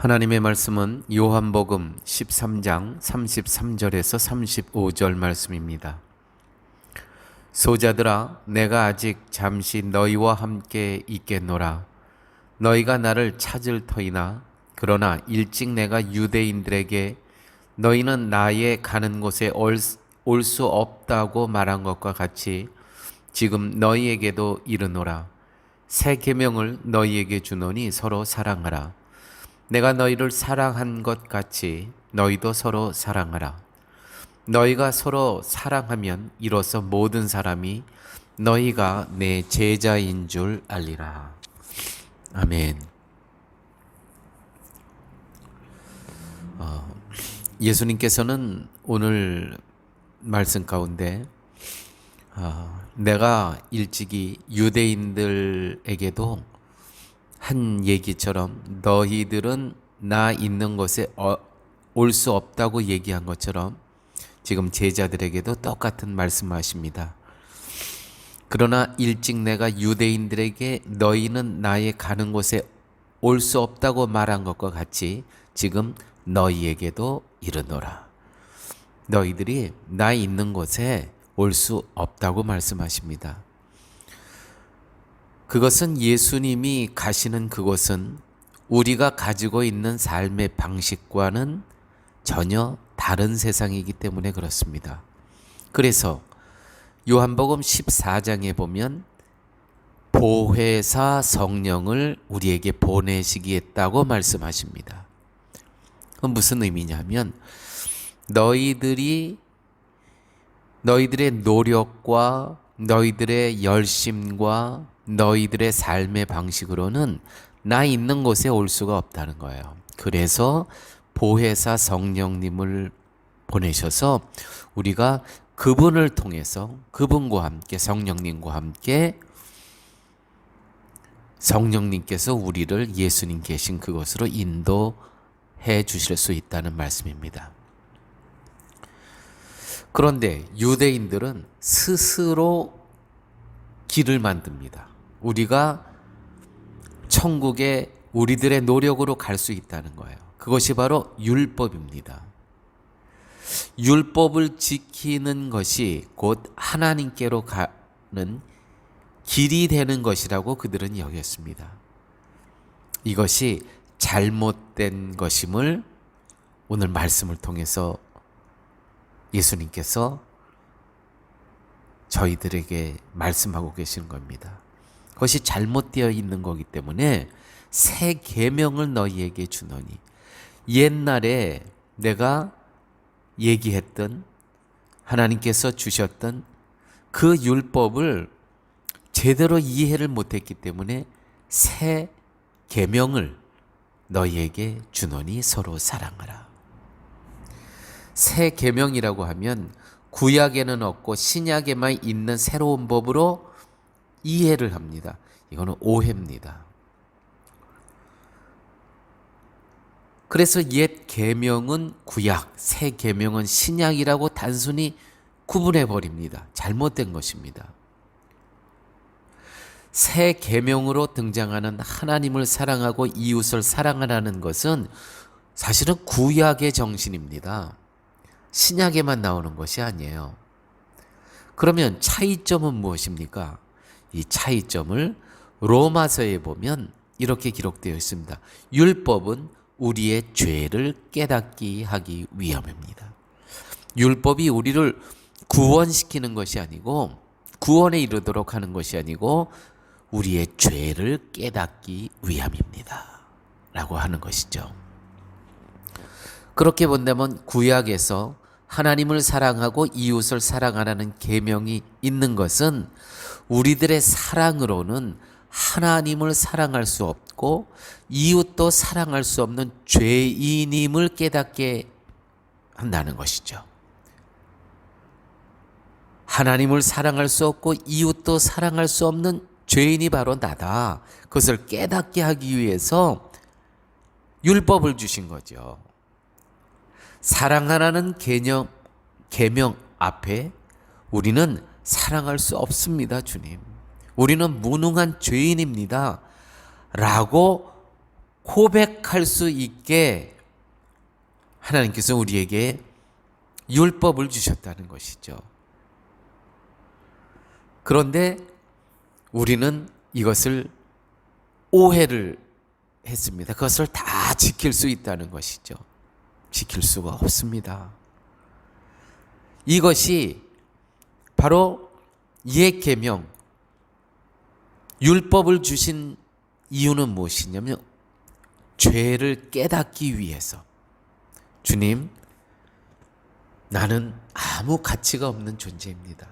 하나님의 말씀은 요한복음 13장 33절에서 35절 말씀입니다. 소자들아, 내가 아직 잠시 너희와 함께 있겠노라. 너희가 나를 찾을 터이나 그러나 일찍 내가 유대인들에게 너희는 나의 가는 곳에 올 수 없다고 말한 것과 같이 지금 너희에게도 이르노라. 새 계명을 너희에게 주노니 서로 사랑하라. 내가 너희를 사랑한 것 같이 너희도 서로 사랑하라. 너희가 서로 사랑하면 이로써 모든 사람이 너희가 내 제자인 줄 알리라. 아멘. 예수님께서는 오늘 말씀 가운데 내가 일찍이 유대인들에게도 한 얘기처럼 너희들은 나 있는 곳에 올 수 없다고 얘기한 것처럼 지금 제자들에게도 똑같은 말씀하십니다. 그러나 일찍 내가 유대인들에게 너희는 나의 가는 곳에 올 수 없다고 말한 것과 같이 지금 너희에게도 이르노라. 너희들이 나 있는 곳에 올 수 없다고 말씀하십니다. 그것은 예수님이 가시는 그곳은 우리가 가지고 있는 삶의 방식과는 전혀 다른 세상이기 때문에 그렇습니다. 그래서 요한복음 14장에 보면 보혜사 성령을 우리에게 보내시겠다고 말씀하십니다. 그건 무슨 의미냐면 너희들의 노력과 너희들의 열심과 너희들의 삶의 방식으로는 나 있는 곳에 올 수가 없다는 거예요. 그래서 보혜사 성령님을 보내셔서 우리가 그분을 통해서 그분과 함께 성령님과 함께 성령님께서 우리를 예수님 계신 그곳으로 인도해 주실 수 있다는 말씀입니다. 그런데 유대인들은 스스로 길을 만듭니다. 우리가 천국에 우리들의 노력으로 갈 수 있다는 거예요. 그것이 바로 율법입니다. 율법을 지키는 것이 곧 하나님께로 가는 길이 되는 것이라고 그들은 여겼습니다. 이것이 잘못된 것임을 오늘 말씀을 통해서 예수님께서 저희들에게 말씀하고 계시는 겁니다. 그것이 잘못되어 있는 거기 때문에 새 계명을 너희에게 주노니, 옛날에 내가 얘기했던 하나님께서 주셨던 그 율법을 제대로 이해를 못했기 때문에 새 계명을 너희에게 주노니 서로 사랑하라. 새 계명이라고 하면 구약에는 없고 신약에만 있는 새로운 법으로 이해를 합니다. 이거는 오해입니다. 그래서 옛 계명은 구약, 새 계명은 신약이라고 단순히 구분해 버립니다. 잘못된 것입니다. 새 계명으로 등장하는 하나님을 사랑하고 이웃을 사랑하라는 것은 사실은 구약의 정신입니다. 신약에만 나오는 것이 아니에요. 그러면 차이점은 무엇입니까? 이 차이점을 로마서에 보면 이렇게 기록되어 있습니다. 율법은 우리의 죄를 깨닫게 하기 위함입니다. 율법이 우리를 구원시키는 것이 아니고 구원에 이르도록 하는 것이 아니고 우리의 죄를 깨닫기 위함입니다. 라고 하는 것이죠. 그렇게 본다면 구약에서 하나님을 사랑하고 이웃을 사랑하라는 계명이 있는 것은 우리들의 사랑으로는 하나님을 사랑할 수 없고 이웃도 사랑할 수 없는 죄인임을 깨닫게 한다는 것이죠. 하나님을 사랑할 수 없고 이웃도 사랑할 수 없는 죄인이 바로 나다. 그것을 깨닫게 하기 위해서 율법을 주신 거죠. 사랑하라는 계명 앞에 우리는 사랑할 수 없습니다, 주님. 우리는 무능한 죄인입니다. 라고 고백할 수 있게 하나님께서 우리에게 율법을 주셨다는 것이죠. 그런데 우리는 이것을 오해를 했습니다. 그것을 다 지킬 수 있다는 것이죠. 지킬 수가 없습니다. 이것이 바로 옛 계명, 율법을 주신 이유는 무엇이냐면 죄를 깨닫기 위해서. 주님, 나는 아무 가치가 없는 존재입니다.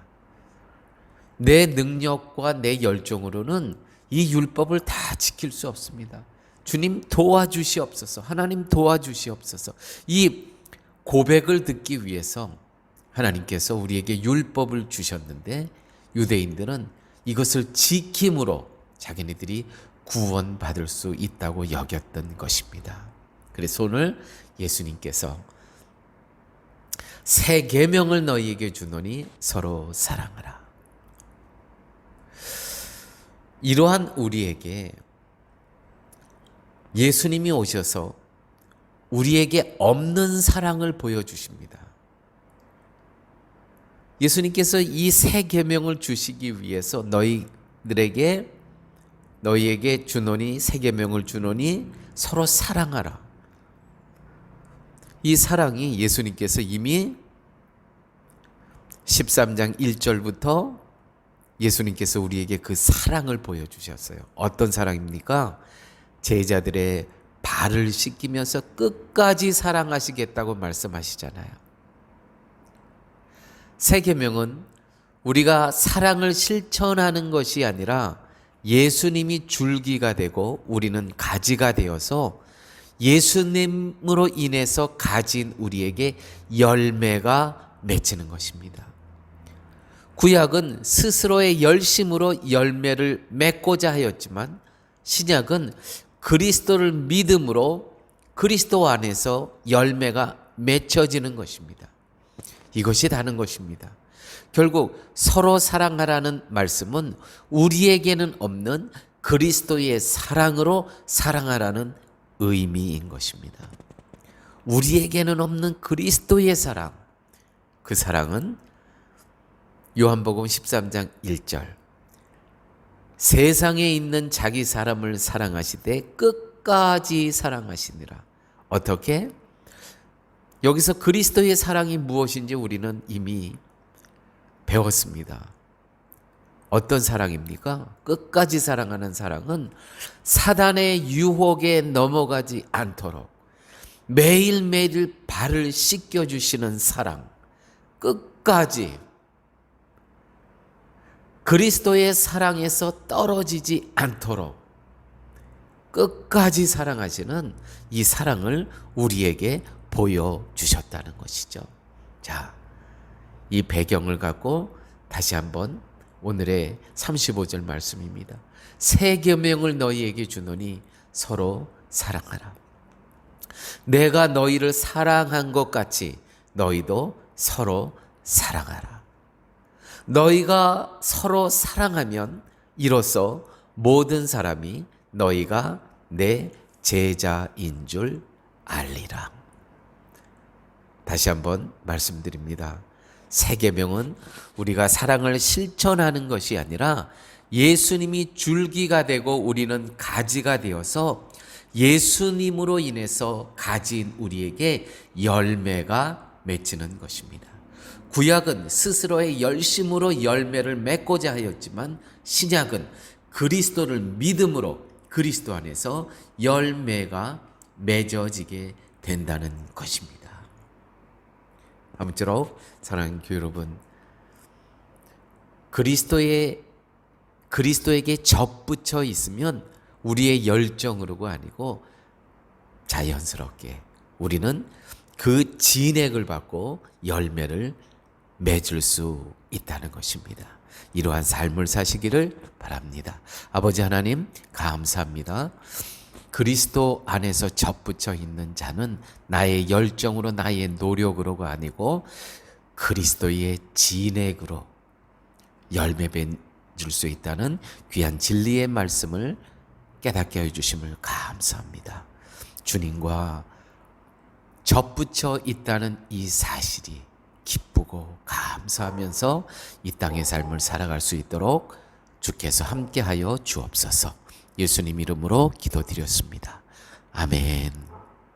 내 능력과 내 열정으로는 이 율법을 다 지킬 수 없습니다. 주님 도와주시옵소서. 하나님 도와주시옵소서. 이 고백을 듣기 위해서 하나님께서 우리에게 율법을 주셨는데 유대인들은 이것을 지킴으로 자기네들이 구원받을 수 있다고 여겼던 것입니다. 그래서 오늘 예수님께서 새 계명을 너희에게 주노니 서로 사랑하라. 이러한 우리에게 예수님이 오셔서 우리에게 없는 사랑을 보여주십니다. 예수님께서 이 새 계명을 주시기 위해서 너희에게 주노니 새 계명을 주노니 서로 사랑하라. 이 사랑이 예수님께서 이미 13장 1절부터 예수님께서 우리에게 그 사랑을 보여주셨어요. 어떤 사랑입니까? 제자들의 발을 씻기면서 끝까지 사랑하시겠다고 말씀하시잖아요. 새 계명은 우리가 사랑을 실천하는 것이 아니라 예수님이 줄기가 되고 우리는 가지가 되어서 예수님으로 인해서 가진 우리에게 열매가 맺히는 것입니다. 구약은 스스로의 열심으로 열매를 맺고자 하였지만 신약은 그리스도를 믿음으로 그리스도 안에서 열매가 맺혀지는 것입니다. 이것이 다른 것입니다. 결국 서로 사랑하라는 말씀은 우리에게는 없는 그리스도의 사랑으로 사랑하라는 의미인 것입니다. 우리에게는 없는 그리스도의 사랑, 그 사랑은 요한복음 13장 1절 세상에 있는 자기 사람을 사랑하시되 끝까지 사랑하시니라. 어떻게? 여기서 그리스도의 사랑이 무엇인지 우리는 이미 배웠습니다. 어떤 사랑입니까? 끝까지 사랑하는 사랑은 사단의 유혹에 넘어가지 않도록 매일매일 발을 씻겨주시는 사랑, 끝까지 그리스도의 사랑에서 떨어지지 않도록 끝까지 사랑하시는 이 사랑을 우리에게 보여주셨다는 것이죠. 자, 이 배경을 갖고 다시 한번 오늘의 35절 말씀입니다. 새 계명을 너희에게 주노니 서로 사랑하라. 내가 너희를 사랑한 것 같이 너희도 서로 사랑하라. 너희가 서로 사랑하면 이로써 모든 사람이 너희가 내 제자인 줄 알리라. 다시 한번 말씀드립니다. 새 계명은 우리가 사랑을 실천하는 것이 아니라 예수님이 줄기가 되고 우리는 가지가 되어서 예수님으로 인해서 가진 우리에게 열매가 맺히는 것입니다. 구약은 스스로의 열심으로 열매를 맺고자 하였지만 신약은 그리스도를 믿음으로 그리스도 안에서 열매가 맺어지게 된다는 것입니다. 아무쪼록 사랑하는 교회 여러분, 그리스도에게 접붙여 있으면 우리의 열정으로가 아니고 자연스럽게 우리는 그 진액을 받고 열매를 맺을 수 있다는 것입니다. 이러한 삶을 사시기를 바랍니다. 아버지 하나님 감사합니다. 그리스도 안에서 접붙여 있는 자는 나의 열정으로 나의 노력으로가 아니고 그리스도의 진액으로 열매 맺을 수 있다는 귀한 진리의 말씀을 깨닫게 해주심을 감사합니다. 주님과 접붙여 있다는 이 사실이 기쁘고 감사하면서 이 땅의 삶을 살아갈 수 있도록 주께서 함께하여 주옵소서. 예수님 이름으로 기도드렸습니다. 아멘.